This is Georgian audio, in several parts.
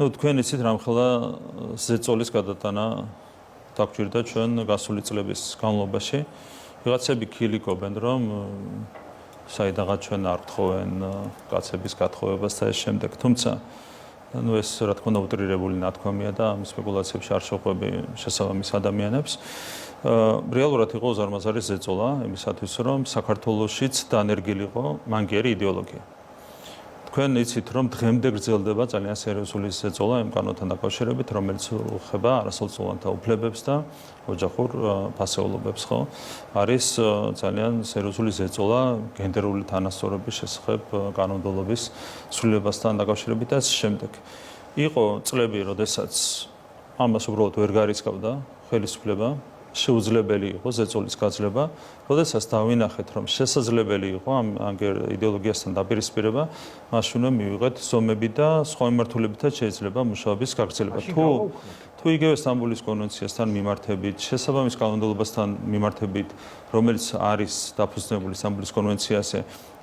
თქვენ იცით რამხელა ზეწოლის გადატანა დაგჭირდა ჩვენ გასული წლების განმავლობაში. ვიღაცები ქილიკობენ, რომ საიდანაც ჩვენ არ გთხოვენ კაცების გათხოვებას და ეს შემდეგ. თუმცა ეს რა თქმა უნდა უტრირებული ნათქვამია და ამ სპეკულაციებში არ შევყვები შესაბამის ადამიანებს. რეალურად იყო უზარმაზარი ზეწოლა იმისათვის, რომ საქართველოშიც დანერგილიყო მანგიერი იდეოლოგია. თქვენ იცით, რომ დღემდე გრძელდება ძალიან სერიოზული ზეწოლა იმ კანონთან დაკავშირებით, რომელიც ეხება არასოციალურთა უფლებებს და ოჯახურ ფასეულობებს, ხო? არის ძალიან სერიოზული ზეწოლა გენდერული თანასწორობის შესახებ კანონმდებლობის ცვლილებასთან დაკავშირებით და შემდეგ. იყო წლები, როდესაც ამას უბრალოდ ვერ გარიცხავდა ხელისუფლება. შეუძლებელი იყო ზეწოლის გაძლება, როდესაც დავინახეთ, რომ შესაძლებელი იყო ამ იდეოლოგიასთან დაპირისპირება, მაშინ უნდა მივიღეთ ზომები და სხვა მიმართულებითაც შეიძლება მუშაობის გაგრძელება. თუ იგივე სტამბოლის კონვენციასთან მიმართებით, შესაბამის კანონმდებლობასთან მიმართებით, რომელიც არის დაფუძნებული სტამბოლის კონვენციაზე,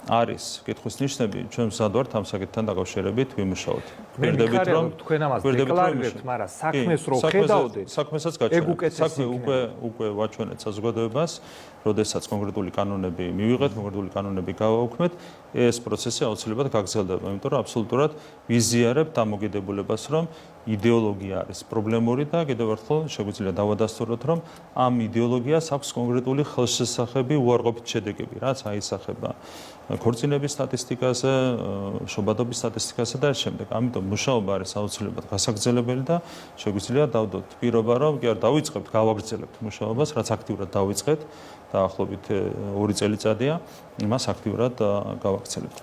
არის კითხვის ნიშნები, ჩვენ მზად ვართ ამ საკითხთან დაკავშირებით ვიმუშაოთ. ვერდებით რომ თქვენ ამას დეკლარირებთ, მაგრამ საქმეს რო ხედავდეთ, საქმესაც გაჩვენებთ. საქმე უკვე ვაჩვენეთ საზოგადოებას, როდესაც კონკრეტული კანონები მივიღეთ, კონკრეტული კანონები გავაუქმეთ, ეს პროცესი აუცილებლად გაგრძელდება, იმიტომ რომ აბსოლუტურად ვიზიარებთ დამოკიდებულებას, რომ იდეოლოგია არის პრობლემური და კიდევ ერთხელ შეგვიძლია დავადასტუროთ, რომ ამ იდეოლოგიას აქვს კონკრეტული ხელშესახები უარყოფით შედეგები, რაც აისახება ქორწინების სტატისტიკაზე, შობადობის სტატისტიკაზე და ამ შემდეგ. ამიტომ მუშაობა არის აუცილებლად გასაგრძელებელი და შეგვიძლია დავდოთ პირობა, რომ კი არ დავიწყებთ, გავაგრძელებთ მუშაობას, რაც აქტიურად დავიწყეთ, დაახლოებით 2 წელიწადია, იმას აქტიურად გავაგრძელებთ.